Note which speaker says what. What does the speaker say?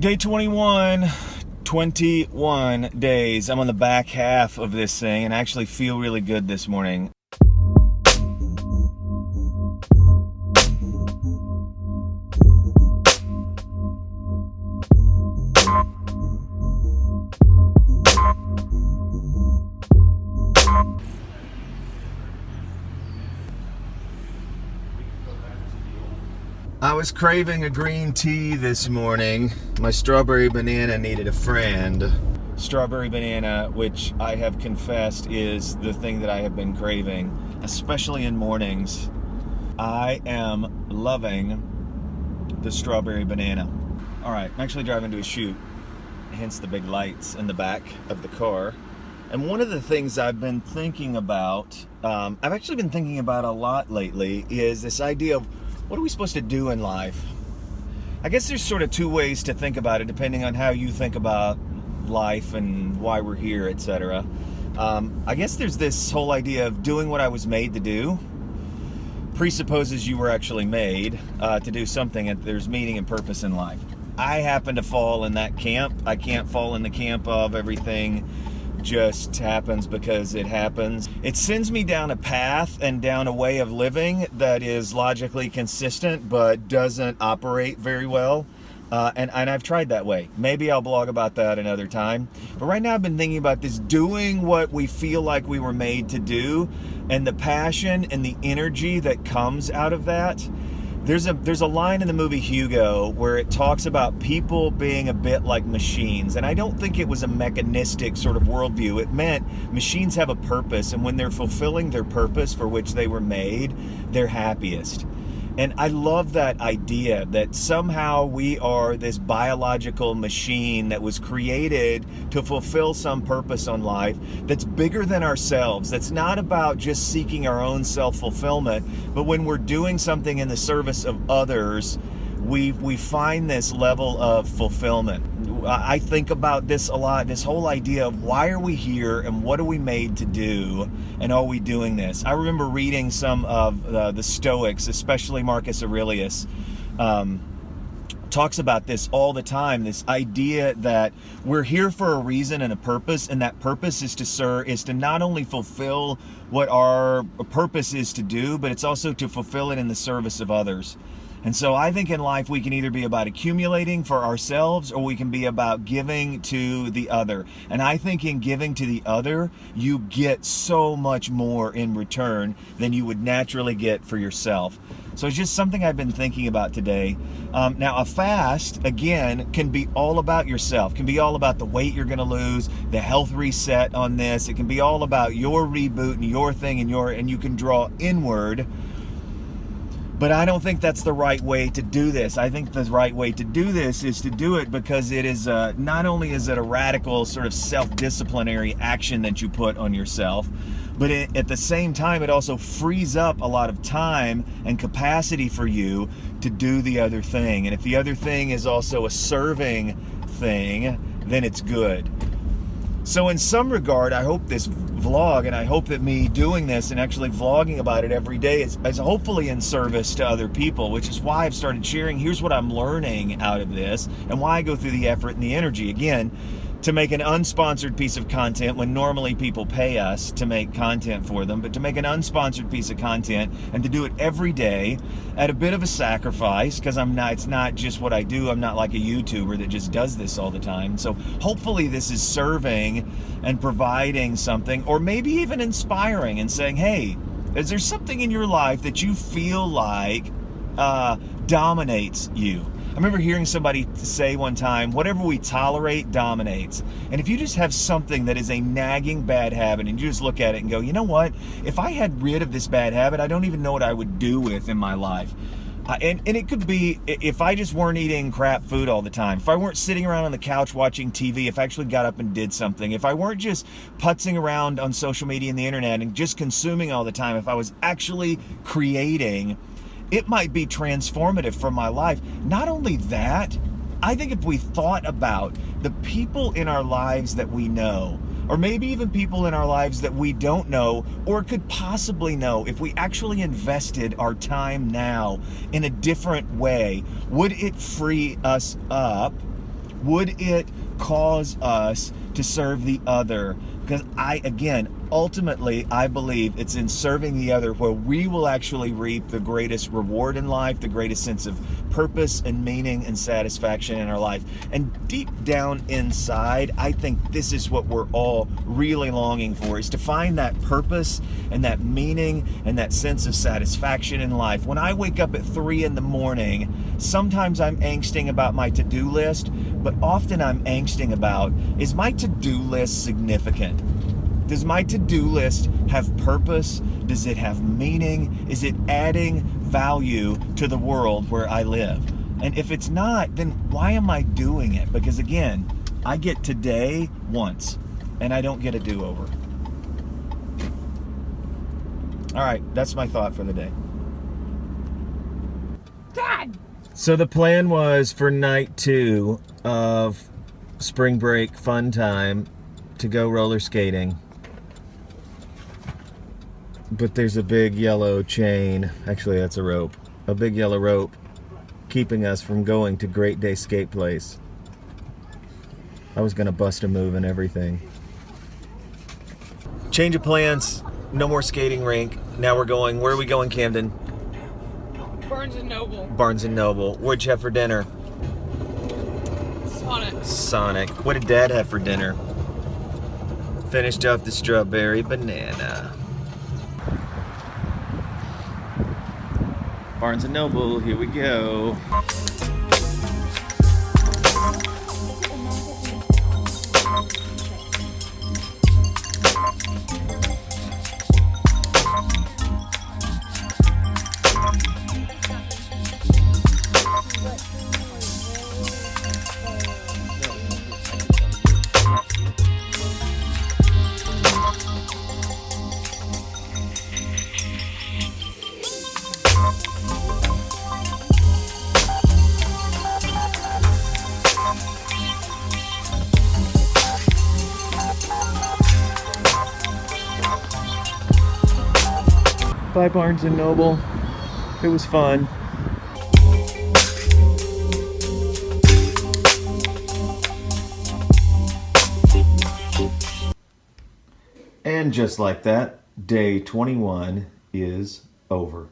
Speaker 1: Day 21, 21 days. I'm on the back half of this thing and I actually feel really good this morning. I was craving a green tea this morning. My strawberry banana needed a friend. Strawberry banana, which I have confessed is the thing that I have been craving, especially in mornings. I am loving the strawberry banana. All right, I'm actually driving to a shoot, hence the big lights in the back of the car. And one of the things I've been thinking about, I've actually been thinking about a lot lately, is this idea of what are we supposed to do in life? I guess there's sort of two ways to think about it, depending on how you think about life and why we're here, etc. I guess there's this whole idea of doing what I was made to do. Presupposes you were actually made to do something, and there's meaning and purpose in life. I happen to fall in that camp. I can't fall in the camp of everything just happens because it happens. It sends me down a path and down a way of living that is logically consistent but doesn't operate very well. And I've tried that way. Maybe I'll blog about that another time. But right now I've been thinking about this, doing what we feel like we were made to do, and the passion and the energy that comes out of that. There's a line in the movie Hugo where it talks about people being a bit like machines, and I don't think it was a mechanistic sort of worldview. It meant machines have a purpose, and when they're fulfilling their purpose for which they were made, they're happiest. And I love that idea that somehow we are this biological machine that was created to fulfill some purpose on life that's bigger than ourselves. That's not about just seeking our own self-fulfillment, but when we're doing something in the service of others, we find this level of fulfillment. I think about this a lot, this whole idea of why are we here and what are we made to do, and are we doing this? I remember reading some of the Stoics, especially Marcus Aurelius, talks about this all the time, this idea that we're here for a reason and a purpose, and that purpose is to not only fulfill what our purpose is to do, but it's also to fulfill it in the service of others. And so I think in life we can either be about accumulating for ourselves, or we can be about giving to the other. And I think in giving to the other, you get so much more in return than you would naturally get for yourself. So it's just something I've been thinking about today. Now a fast, again, can be all about yourself, can be all about the weight you're gonna lose, the health reset on this. It can be all about your reboot and your thing and you can draw inward. But I don't think that's the right way to do this. I think the right way to do this is to do it because it is not only is it a radical sort of self-disciplinary action that you put on yourself, but at the same time it also frees up a lot of time and capacity for you to do the other thing. And if the other thing is also a serving thing, then it's good. So in some regard, I hope this vlog, and I hope that me doing this and actually vlogging about it every day is hopefully in service to other people, which is why I've started sharing, here's what I'm learning out of this, and why I go through the effort and the energy. Again, to make an unsponsored piece of content when normally people pay us to make content for them, but to make an unsponsored piece of content and to do it every day at a bit of a sacrifice, because it's not just what I do. I'm not like a YouTuber that just does this all the time. So hopefully this is serving and providing something, or maybe even inspiring and saying, hey, is there something in your life that you feel like dominates you? I remember hearing somebody say one time, whatever we tolerate dominates. And if you just have something that is a nagging bad habit and you just look at it and go, you know what, if I had rid of this bad habit, I don't even know what I would do with in my life. And it could be if I just weren't eating crap food all the time, if I weren't sitting around on the couch watching TV, if I actually got up and did something, if I weren't just putzing around on social media and the internet and just consuming all the time, if I was actually creating, it might be transformative for my life. Not only that, I think if we thought about the people in our lives that we know, or maybe even people in our lives that we don't know or could possibly know, if we actually invested our time now in a different way, would it free us up Would it cause us to serve the other? Because ultimately, I believe it's in serving the other where we will actually reap the greatest reward in life, the greatest sense of purpose and meaning and satisfaction in our life. And deep down inside, I think this is what we're all really longing for, is to find that purpose and that meaning and that sense of satisfaction in life. When I wake up at 3 in the morning, sometimes I'm angsting about my to-do list, but often I'm angsting about, is my to-do list significant? Does my to-do list have purpose? Does it have meaning? Is it adding value to the world where I live? And if it's not, then why am I doing it? Because again, I get today once, and I don't get a do-over. All right, that's my thought for the day.
Speaker 2: Dad!
Speaker 1: So the plan was for night 2 of spring break fun time to go roller skating. But there's a big yellow chain, actually that's a rope, a big yellow rope keeping us from going to Great Day Skate Place. I was gonna bust a move and everything. Change of plans, no more skating rink. Now we're going, where are we going, Camden?
Speaker 2: Barnes & Noble.
Speaker 1: Barnes & Noble. What'd you have for dinner? Sonic. What did Dad have for dinner? Finished off the strawberry banana. Barnes & Noble, here we go. Bye, Barnes & Noble. It was fun. And just like that, day 21 is over.